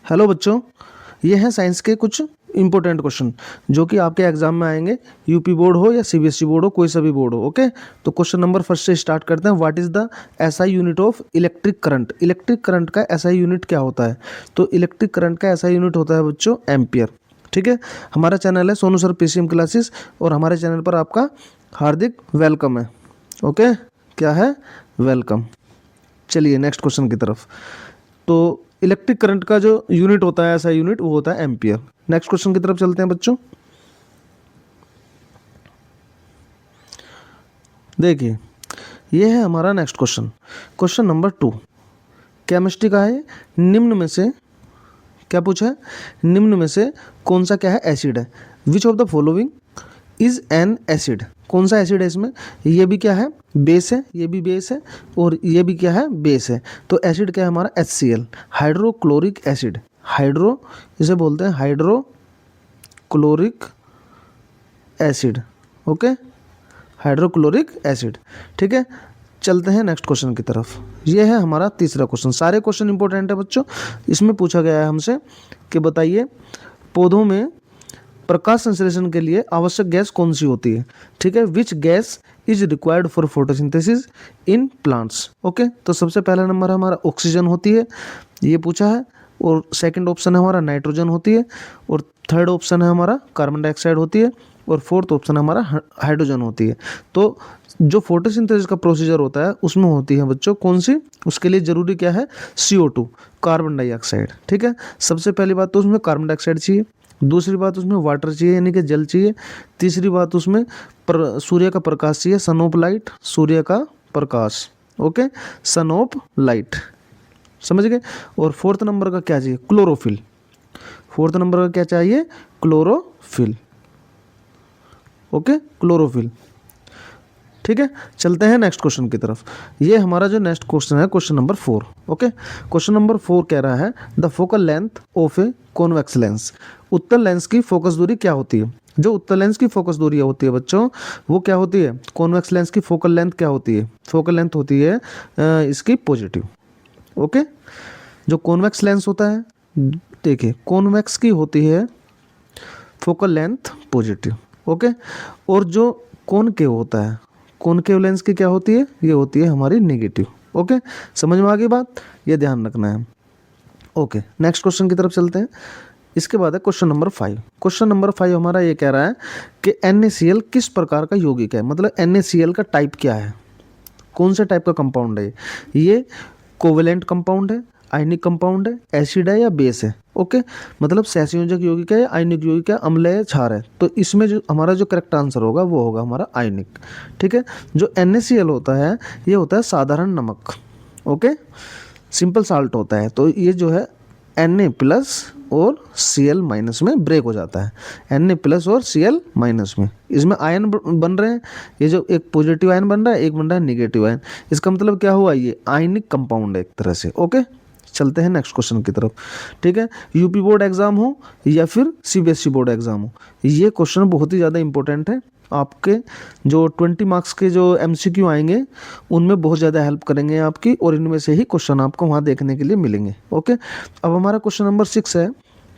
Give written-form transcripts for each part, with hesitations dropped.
Hello बच्चों, ये हैं साइंस के कुछ इंपॉर्टेंट क्वेश्चन जो कि आपके एग्जाम में आएंगे। यूपी बोर्ड हो या सीबीएसई बोर्ड हो, कोई सा भी बोर्ड हो। ओके, तो क्वेश्चन नंबर फर्स्ट से स्टार्ट करते हैं। What is the SI unit of electric current? Electric current का एसआई यूनिट क्या होता है? तो इलेक्ट्रिक करंट का एसआई यूनिट होता है बच्चों एम्पियर। ठीक है, हमारा चैनल है सोनू सर पीसीएम क्लासेस और हमारे चैनल पर आपका हार्दिक वेलकम है। ओके, क्या है? वेलकम। चलिए नेक्स्ट क्वेश्चन की तरफ। तो इलेक्ट्रिक करंट का जो यूनिट होता है, ऐसा यूनिट, वो होता है एम्पियर। नेक्स्ट क्वेश्चन की तरफ चलते हैं बच्चों। देखिए, ये है हमारा next question, question number 2 chemistry का है। निम्न में से क्या पूछा है? निम्न में से कौन सा क्या है? एसिड है। Which of the following is an acid? कौन सा एसिड है इसमें? ये भी क्या है? बेस है। ये भी बेस है और ये भी क्या है? बेस है। तो एसिड क्या है हमारा? HCl, hydrochloric acid. हाइड्रो, इसे बोलते हैं hydrochloric acid. Okay, hydrochloric acid. ठीक है, चलते हैं नेक्स्ट क्वेश्चन की तरफ। ये है हमारा तीसरा क्वेश्चन। सारे क्वेश्चन इंपॉर्टेंट है बच्चों। इसमें पूछा गया है हमसे कि बताइए पौधों में प्रकाश संश्लेषण के लिए आवश्यक गैस कौन सी होती है? ठीक है, which gas is required for photosynthesis in plants? Okay, तो सबसे पहला नंबर हमारा ऑक्सीजन होती है, ये पूछा है। और सेकंड ऑप्शन है हमारा नाइट्रोजन होती है। और थर्ड ऑप्शन है हमारा कार्बन डाइऑक्साइड होती है। और फोर्थ ऑप्शन हमारा हाइड्रोजन होती है। तो जो फोटोसिंथेसिस का प्रोसीजर होता है उसमें होती है बच्चों कौन सी? उसके लिए जरूरी क्या है? CO2, carbon dioxide. ठीक है, सबसे पहली बात तो उसमें कार्बन डाइऑक्साइड चाहिए। दूसरी बात उसमें वाटर चाहिए यानी कि जल चाहिए। तीसरी बात उसमें सूर्य का प्रकाश चाहिए, सन ऑफ लाइट, सूर्य का प्रकाश। ओके, सन ऑफ लाइट, समझ गए। और फोर्थ नंबर का क्या चाहिए? क्लोरोफिल। फोर्थ नंबर का क्या चाहिए? क्लोरोफिल। Okay, chlorophyll. ठीक है, चलते हैं नेक्स्ट क्वेश्चन की तरफ। ये हमारा जो नेक्स्ट क्वेश्चन है question number 4। Okay, question number 4 कह रहा है the focal length of a convex lens. उत्तल लेंस की फोकस दूरी क्या होती है? जो उत्तल लेंस की फोकस दूरी होती है बच्चों, वो क्या होती है? कॉन्वेक्स लेंस की फोकल लेंथ क्या होती है? फोकल लेंथ होती है इसकी पॉजिटिव। ओके, जो कॉन्वेक्स लेंस होता है, देखिए कॉन्वेक्स की होती है फोकल लेंथ पॉजिटिव। ओके, और जो कॉनकेव होता है, कॉनकेव लेंस की क्या होती है? ये होती है हमारी नेगेटिव। ओके, समझ में आ गई बात? ये ध्यान रखना है। ओके, नेक्स्ट क्वेश्चन की तरफ चलते हैं। इसके बाद है क्वेश्चन नंबर 5। क्वेश्चन नंबर 5 हमारा ये कह रहा है कि NaCl किस प्रकार का यौगिक है? मतलब NaCl का टाइप क्या है? कौन से टाइप का कंपाउंड है ये? कोवेलेंट कंपाउंड है, आयनिक कंपाउंड है, एसिड है या बेस है? ओके, मतलब सहसंयोजक यौगिक है या आयनिक यौगिक है, अम्ल है या क्षार है? तो इसमें जो हमारा जो करेक्ट आंसर होगा वो होगा हमारा आयनिक। ठीक है, जो NaCl होता है ये होता है साधारण नमक। ओके, सिंपल साल्ट होता है। तो ये जो है Na प्लस और Cl माइनस में ब्रेक हो जाता है। Na प्लस और Cl माइनस में, इसमें आयन बन रहे हैं। ये जो एक पॉजिटिव आयन बन रहा है, एक बन रहा है नेगेटिव आयन। इसका मतलब क्या हुआ? ये आयनिक कंपाउंड है एक तरह से। ओके, चलते हैं नेक्स्ट क्वेश्चन की तरफ। ठीक है, यूपी बोर्ड एग्जाम हो या फिर सीबीएसई बोर्ड एग्जाम हो, ये क्वेश्चन बहुत ही ज़्यादा इंपॉर्टेंट है। आपके जो 20 मार्क्स के जो MCQ आएंगे उनमें बहुत ज़्यादा हेल्प करेंगे आपकी, और इनमें से ही क्वेश्चन आपको वहाँ देखने के लिए मिलेंगे। ओके, अब हमारा क्वेश्चन नंबर 6 है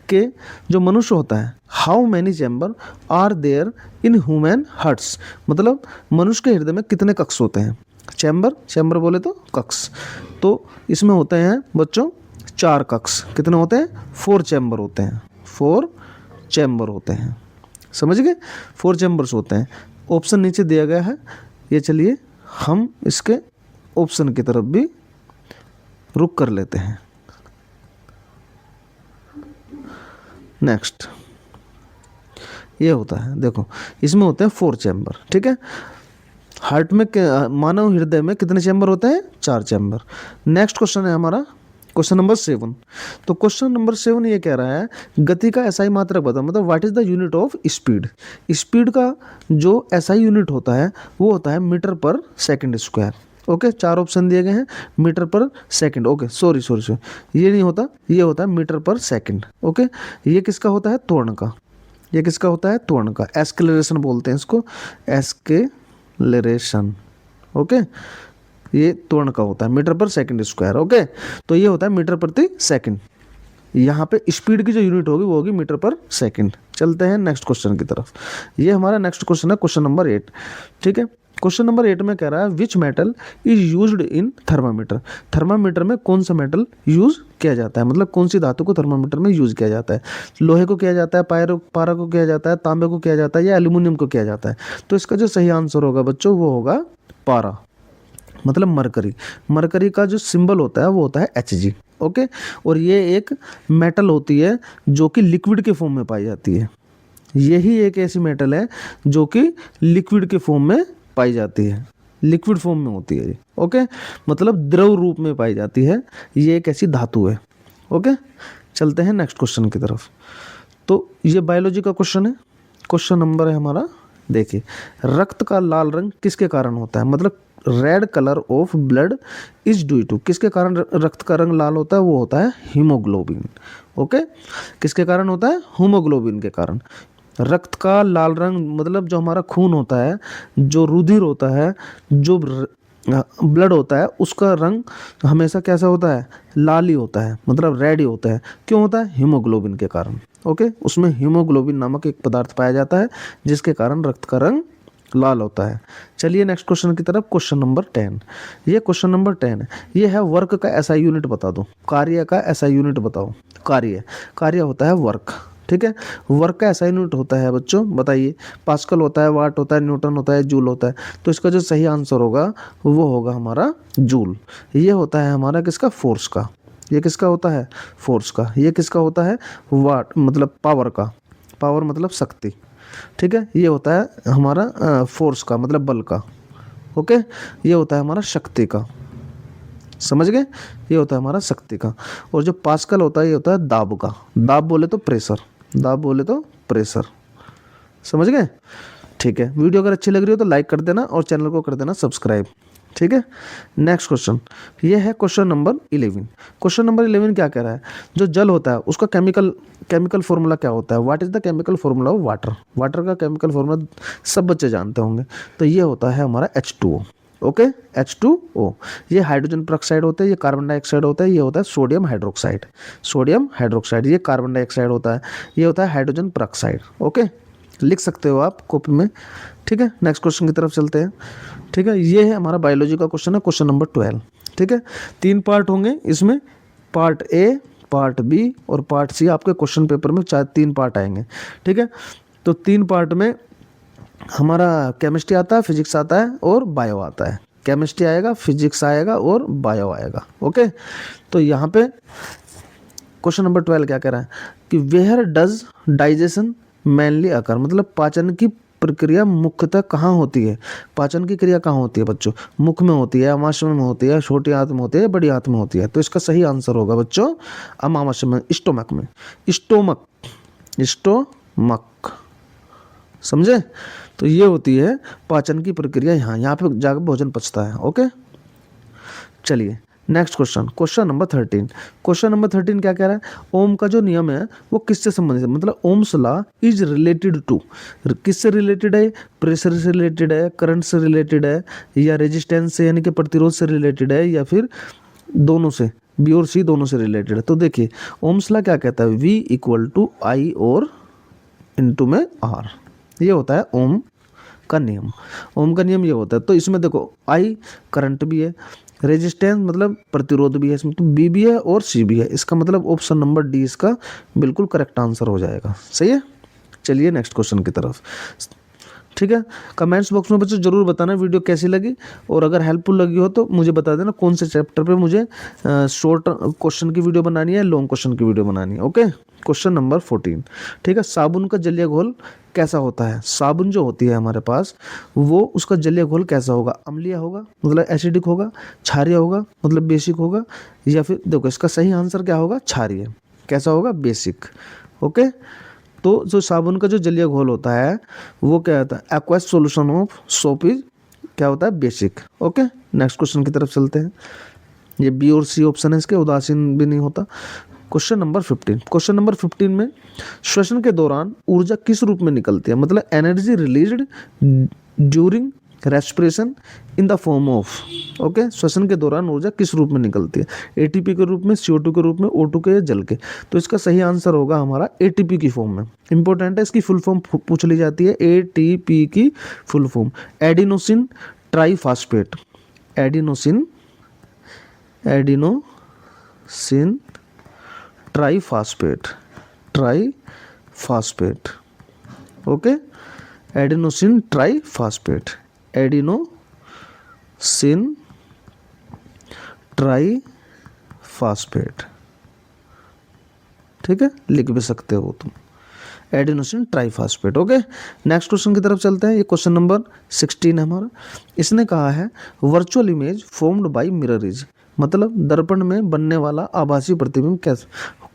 कि जो मनुष्य होता है, how many chamber are there in human hearts? मतलब मनुष्य के हृदय में कितने कक्ष होते हैं? चैम्बर, चैम्बर बोले तो कक्ष। तो इसमें होते हैं बच्चों 4 कक्ष। कितने होते हैं? 4 चैम्बर होते हैं। 4 चैम्बर होते हैं, समझ गए? 4 चैम्बर्स होते हैं। ऑप्शन नीचे दिया गया है, ये चलिए हम इसके ऑप्शन की तरफ भी रुक कर लेते हैं। नेक्स्ट ये होता है, देखो इसमें होते हैं 4 चैम्बर। ठीक है, हार्ट में मानव हृदय में कितने चैम्बर होते हैं? 4 चैम्बर। नेक्स्ट क्वेश्चन है हमारा क्वेश्चन नंबर 7। तो क्वेश्चन नंबर 7 ये कह रहा है गति का SI मात्रक बताओ। मतलब what is the unit of speed? Speed का जो SI यूनिट होता है वो होता है मीटर पर सेकंड स्क्वायर। ओके, 4 ऑप्शन दिए गए हैं, मीटर पर सेकंड। ओके, सॉरी, ये नहीं होता, ये होता है मीटर पर सेकंड। ओके, ये किसका होता है? त्वरण का। ये किसका होता है? त्वरण का। एस्केलरेशन बोलते हैं इसको, एस्केलरेशन। ओके, ये त्वरण का होता है, मीटर पर सेकंड स्क्वायर। ओके, तो ये होता है मीटर प्रति सेकंड। यहाँ पे स्पीड की जो यूनिट होगी वो होगी मीटर पर सेकंड। चलते हैं नेक्स्ट क्वेश्चन की तरफ। ये हमारा नेक्स्ट क्वेश्चन है, क्वेश्चन नंबर 8। ठीक है, क्वेश्चन नंबर 8 में कह रहा है which metal is used in thermometer. Thermometer में कौन सा मेटल यूज किया जाता है, मतलब कौन सी धातु को थर्मामीटर में यूज किया जाता है। लोहे को किया जाता है, पारा को किया जाता है, तांबे को किया जाता है, या एल्यूमिनियम को किया जाता है। तो इसका जो सही आंसर होगा बच्चों वो होगा पारा, मतलब मरकरी। मरकरी का जो सिंबल होता है वो होता है Hg। ओके, और ये एक मेटल होती है जो कि लिक्विड के फॉर्म में पाई जाती है। यही एक ऐसी मेटल है जो कि लिक्विड के फॉर्म में पाई जाती है, लिक्विड फॉर्म में होती है ये। ओके, मतलब द्रव रूप में पाई जाती है, ये एक ऐसी धातु है। ओके, चलते हैं नेक्स्ट क्वेश्चन की तरफ। तो ये बायोलॉजी का क्वेश्चन है। क्वेश्चन नंबर है हमारा, देखिए, रक्त का लाल रंग किसके कारण होता है, मतलब red colour of blood is due to, किसके कारण रक्त का रंग लाल होता है, वो होता है हीमोग्लोबिन। ओके, किसके कारण होता है, हीमोग्लोबिन के कारण। रक्त का लाल रंग मतलब जो हमारा खून होता है, जो रुधिर होता है, जो ब्लड होता है, उसका रंग हमेशा कैसा होता है, लाल ही होता है, मतलब रेड ही होता है। क्यों होता है, हीमोग्लोबिन के कारण। ओके, उसमें हीमोग्लोबिन नामक एक पदार्थ पाया जाता है जिसके कारण रक्त का रंग लाल होता है। चलिए नेक्स्ट क्वेश्चन की तरफ, क्वेश्चन नंबर 10। ये क्वेश्चन नंबर 10 है, ये है वर्क का ऐसा यूनिट बता दो, कार्य का ऐसा यूनिट बताओ। कार्य होता है वर्क। ठीक है, वर्क का ऐसा यूनिट होता है बच्चों, बताइए। पास्कल होता है, वाट होता है, न्यूटन होता है, जूल होता है। तो इसका जो सही आंसर होगा वो होगा हमारा जूल। ये होता है हमारा किसका, फोर्स का। ये किसका होता है, फोर्स का। ये किसका होता है, वाट मतलब पावर का। पावर मतलब शक्ति। ठीक है, ये होता है हमारा फोर्स का मतलब बल का। ओके, ये होता है हमारा शक्ति का, समझ गए, ये होता है हमारा शक्ति का। और जो पास्कल होता है ये होता है दाब का। दाब बोले तो प्रेशर, दाब बोले तो प्रेशर, समझ गए। ठीक है, वीडियो अगर अच्छी लग रही हो तो लाइक कर देना और चैनल को कर देना सब्सक्राइब। ठीक है, नेक्स्ट क्वेश्चन, ये है क्वेश्चन नंबर 11। क्वेश्चन नंबर 11 क्या कह रहा है, जो जल होता है उसका केमिकल फॉर्मूला क्या होता है, what is the chemical formula of water. Water का केमिकल फॉर्मूला सब बच्चे जानते होंगे, तो ये होता है हमारा H2O। Okay, H2O। ये हाइड्रोजन पेरोक्साइड होता है, ये कार्बन डाइऑक्साइड होता है, ये होता है सोडियम हाइड्रोक्साइड। सोडियम हाइड्रोक्साइड, ये कार्बन डाइऑक्साइड होता है, ये होता है हाइड्रोजन पेरोक्साइड। ओके, लिख सकते हो आप कॉपी में। ठीक है, नेक्स्ट क्वेश्चन की तरफ चलते हैं। ठीक है, ये है हमारा बायोलॉजी का क्वेश्चन है, क्वेश्चन नंबर 12। ठीक है, 3 पार्ट होंगे इसमें, पार्ट ए, पार्ट बी और पार्ट सी। आपके क्वेश्चन पेपर में 3 पार्ट आएंगे। ठीक है, तो 3 पार्ट में हमारा केमिस्ट्री आता है, फिजिक्स आता है और बायो आता है। केमिस्ट्री आएगा, फिजिक्स आएगा और बायो आएगा। ओके, तो यहाँ पे क्वेश्चन नंबर 12 क्या कह रहा है कि where does digestion mainly occur, मतलब पाचन की प्रक्रिया मुख्यतः कहाँ होती है। पाचन की क्रिया कहाँ होती है बच्चों, मुख में होती है, अमाशय में होती है, छोटी आंत में होती है, बड़ी आंत में होती है। तो इसका सही आंसर होगा बच्चों अमाशय में, स्टोमक में। स्टोमक, समझे। तो ये होती है पाचन की प्रक्रिया, यहाँ पे जाकर भोजन पचता है। ओके, चलिए next question, question number 13। Question number 13 क्या कह रहा है, ओम का जो नियम है वो किससे संबंधित है, मतलब Ohm's law is related to, किससे रिलेटेड है, प्रेशर से रिलेटेड है, करंट से रिलेटेड है, या रेजिस्टेंस से यानी कि प्रतिरोध से रिलेटेड है, या फिर दोनों से, बी और सी दोनों से रिलेटेड है। तो देखिए ओम्स लॉ क्या कहता है, V = I और इनटू में R। ये होता है ओम का नियम। ओम का नियम ये होता है। तो इसमें देखो I करंट भी है, रेजिस्टेंस मतलब प्रतिरोध भी है, इसमें तो बी भी है और सी भी है। इसका मतलब ऑप्शन नंबर डी इसका बिल्कुल करेक्ट आंसर हो जाएगा। सही है, चलिए नेक्स्ट क्वेश्चन की तरफ। ठीक है, कमेंट्स बॉक्स में बच्चों जरूर बताना वीडियो कैसी लगी, और अगर हेल्पफुल लगी हो तो मुझे बता देना कौन से चैप्टर पे मुझे शॉर्ट क्वेश्चन की वीडियो बनानी है, लॉन्ग क्वेश्चन की वीडियो बनानी है। Okay, question number 14। ठीक है, साबुन का जलीय घोल कैसा होता है। साबुन जो होती है हमारे पास, वो उसका जलीय घोल कैसा होगा, अम्लीय होगा मतलब एसिडिक होगा, क्षारीय होगा मतलब बेसिक होगा, या फिर देखो इसका सही आंसर क्या होगा, क्षारीय। कैसा होगा, बेसिक। ओके, तो जो साबुन का जो जलीय घोल होता है वो क्या होता है, aqueous solution of soap is क्या होता है, बेसिक। ओके, नेक्स्ट क्वेश्चन की तरफ चलते हैं। ये बी और सी ऑप्शन है इसके, उदासीन भी नहीं होता। Question number 15। क्वेश्चन नंबर 15 में श्वसन के दौरान ऊर्जा किस रूप में निकलती है, मतलब energy released during respiration in the form of, okay, श्वसन के दौरान ऊर्जा किस रूप में निकलती है, एटीपी के रूप में, CO2 के रूप में, O2 के, या जल के। तो इसका सही आंसर होगा हमारा एटीपी की फॉर्म में। इंपॉर्टेंट है, इसकी फुल फॉर्म पूछ ली जाती है, एटीपी की full form adenosine triphosphate, adenosine triphosphate, okay, adenosine triphosphate, adenosine triphosphate, ठीक है, लिख भी सकते हो तुम, adenosine triphosphate. Okay, next question की तरफ चलते हैं। ये क्वेश्चन नंबर 16 है हमारा। इसने कहा है virtual image formed by mirror is, मतलब दर्पण में बनने वाला आभासी प्रतिबिंब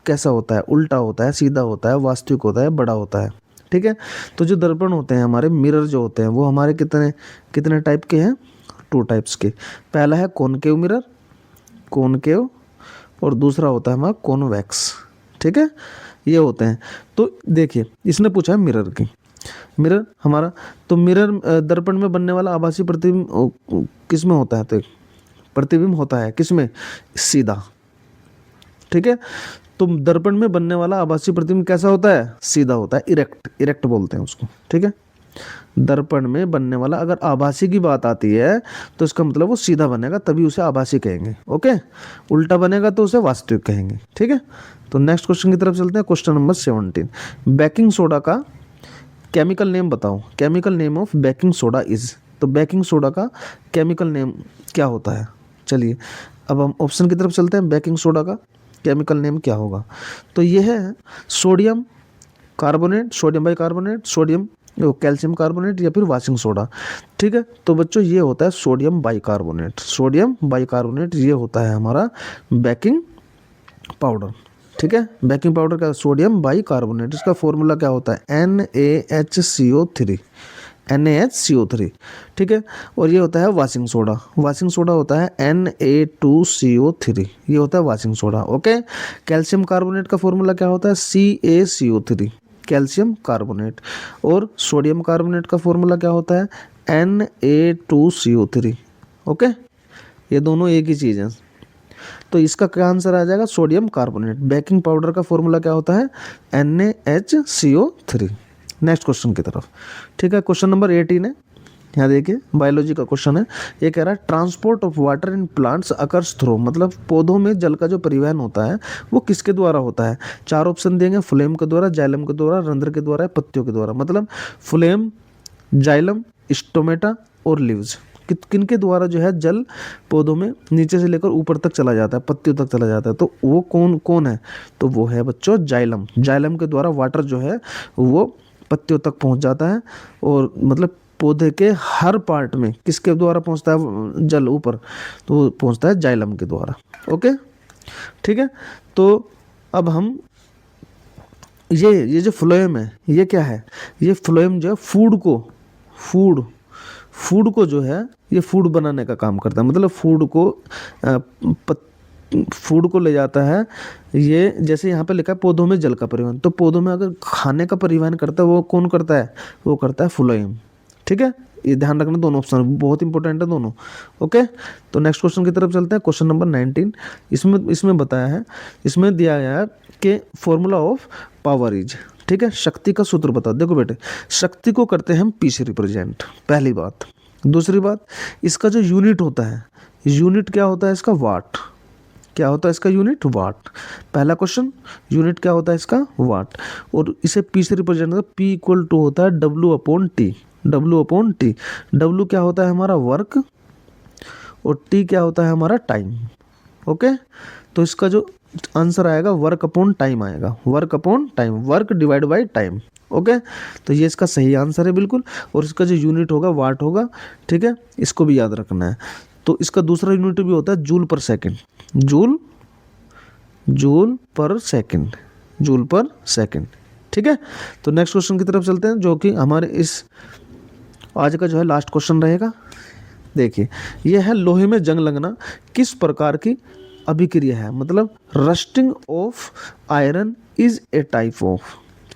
कैसा होता है, उल्टा होता है, सीधा होता है, वास्तविक होता है, बड़ा होता है, ठीक है। तो जो दर्पण होते हैं हमारे, मिरर जो होते हैं, वो हमारे कितने टाइप के हैं, 2 टाइप्स के। पहला है कॉनकेव मिरर, कॉनकेव, और दूसरा होता है हमारा कॉन्वेक्स, ठीक है, ये होते हैं। तो देखिए इसने पूछा है मिरर की, मिरर हमारा, तो मिरर दर्पण में बनने वाला आभासी प्रतिबिंब किस में होता है, तो प्रतिबिंब होता है किस में, सीधा, ठीक है। तो दर्पण में बनने वाला आभासी प्रतिबिंब कैसा होता है, सीधा होता है, इरेक्ट बोलते हैं उसको, ठीक है। दर्पण में बनने वाला, अगर आभासी की बात आती है तो इसका मतलब वो सीधा बनेगा, तभी उसे आभासी कहेंगे, ओके। उल्टा बनेगा तो उसे वास्तविक कहेंगे, ठीक है। तो नेक्स्ट क्वेश्चन की तरफ चलते हैं। क्वेश्चन नंबर 17, बेकिंग सोडा का केमिकल नेम बताओ, chemical name of baking soda is. तो बेकिंग सोडा का केमिकल नेम क्या होता है, चलिए अब हम ऑप्शन की तरफ चलते हैं। बेकिंग सोडा का केमिकल नेम क्या होगा, तो ये है sodium carbonate, sodium bicarbonate, sodium calcium carbonate, या फिर वाशिंग सोडा, ठीक है। तो बच्चों ये होता है सोडियम बाइकार्बोनेट, सोडियम बाइकार्बोनेट ये होता है हमारा बेकिंग पाउडर, ठीक है। बेकिंग पाउडर का सोडियम बाइकार्बोनेट, इसका फॉर्मूला क्या होता है, NaHCO3, NaHCO3, ठीक है। और ये होता है वाशिंग सोडा, वाशिंग सोडा होता है Na2CO3, ये होता है washing soda, okay. Calcium carbonate का फॉर्मूला क्या होता है, CaCO3, कैल्शियम कार्बोनेट। और सोडियम कार्बोनेट का फॉर्मूला क्या होता है, Na2CO3, ओके। ये दोनों एक ही चीज़ है, तो इसका क्या आंसर आ जाएगा, सोडियम कार्बोनेट। बेकिंग पाउडर का फॉर्मूला क्या होता है, NaHCO3। नेक्स्ट क्वेश्चन की तरफ, ठीक है। क्वेश्चन नंबर 18 है, यहाँ देखिए बायोलॉजी का क्वेश्चन है। ये कह रहा है transport of water in plants occurs through, मतलब पौधों में जल का जो परिवहन होता है वो किसके द्वारा होता है। 4 ऑप्शन देंगे, फ्लेम के द्वारा, जाइलम के द्वारा, रंध्र के द्वारा, पत्तियों के द्वारा। मतलब फ्लेम, जाइलम, स्टोमेटा और लीव्स, किनके द्वारा जो है जल पौधों में नीचे से लेकर ऊपर तक चला जाता है, पत्तियों तक चला जाता है। तो वो कौन है, तो वो है बच्चों जाइलम। जाइलम के द्वारा वाटर जो है वो पत्तियों तक पहुंच जाता है, और मतलब पौधे के हर पार्ट में किसके द्वारा पहुंचता है जल ऊपर, तो पहुंचता है जाइलम के द्वारा, ओके, ठीक है। तो अब हम ये जो फ्लोएम है ये क्या है, ये फ्लोएम जो है फूड को जो है ये फूड बनाने का काम करता है, मतलब फूड को ले जाता है। ये जैसे यहाँ पे लिखा है पौधों में जल का परिवहन, तो पौधों में अगर खाने का परिवहन करता है वो कौन करता है, वो करता है फ्लोएम, ठीक है। ये ध्यान रखना, दोनों ऑप्शन बहुत इंपॉर्टेंट है दोनों, ओके। तो नेक्स्ट क्वेश्चन की तरफ चलते हैं। क्वेश्चन नंबर 19, इसमें बताया है, इसमें दिया गया है कि फॉर्मूला ऑफ पावर इज, ठीक है। शक्ति का सूत्र बताओ। देखो बेटे, शक्ति को करते हैं हम P से रिप्रेजेंट, पहली बात। दूसरी बात, इसका जो यूनिट होता है, यूनिट क्या होता है इसका, वाट। क्या होता है इसका यूनिट, वाट। पहला क्वेश्चन, यूनिट क्या होता है इसका, वाट। और इसे P से रिप्रेजेंट करते हैं, P इक्वल टू होता है W/T, W/T। W क्या होता है हमारा वर्क, और T क्या होता है हमारा टाइम, ओके। तो इसका जो आंसर आएगा वर्क अपॉन टाइम आएगा, work upon time, work divide by time, okay. तो ये इसका सही आंसर है बिल्कुल। और इसका जो यूनिट होगा वाट होगा, ठीक है, इसको भी याद रखना है। तो इसका दूसरा यूनिट भी होता है जूल पर सेकंड, जूल पर सेकंड, ठीक है। तो नेक्स्ट क्वेश्चन की तरफ चलते हैं, जो कि हमारे इस आज का जो है लास्ट क्वेश्चन रहेगा। देखिए ये है लोहे में जंग लगना किस प्रकार की अभिक्रिया है, मतलब rusting of iron is a type of,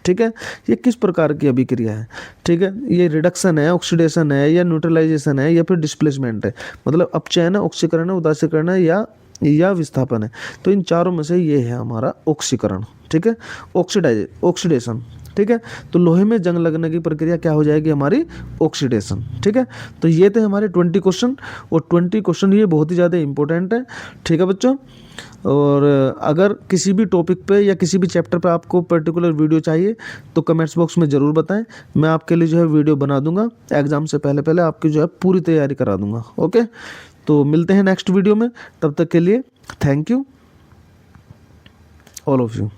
ठीक है, ये किस प्रकार की अभिक्रिया है, ठीक है, ये रिडक्शन है, ऑक्सीडेशन है, या न्यूट्रलाइजेशन है, या फिर डिस्प्लेसमेंट है, मतलब अपचयन है, ऑक्सीकरण है, उदासीकरण है, या विस्थापन है। तो इन चारों में से ये है हमारा ऑक्सीकरण, ठीक है, ऑक्सीडेशन, ठीक है। तो लोहे में जंग लगने की प्रक्रिया क्या हो जाएगी हमारी, ऑक्सीडेशन, ठीक है। तो ये थे हमारे 20 क्वेश्चन, और 20 क्वेश्चन ये बहुत ही ज़्यादा इंपॉर्टेंट है, ठीक है बच्चों। और अगर किसी भी टॉपिक पे या किसी भी चैप्टर पे आपको पर्टिकुलर वीडियो चाहिए तो कमेंट्स बॉक्स में ज़रूर बताएं, मैं आपके लिए जो है वीडियो बना दूंगा, एग्ज़ाम से पहले पहले आपकी जो है पूरी तैयारी करा दूंगा। ओके, तो मिलते हैं नेक्स्ट वीडियो में, तब तक के लिए thank you all of you.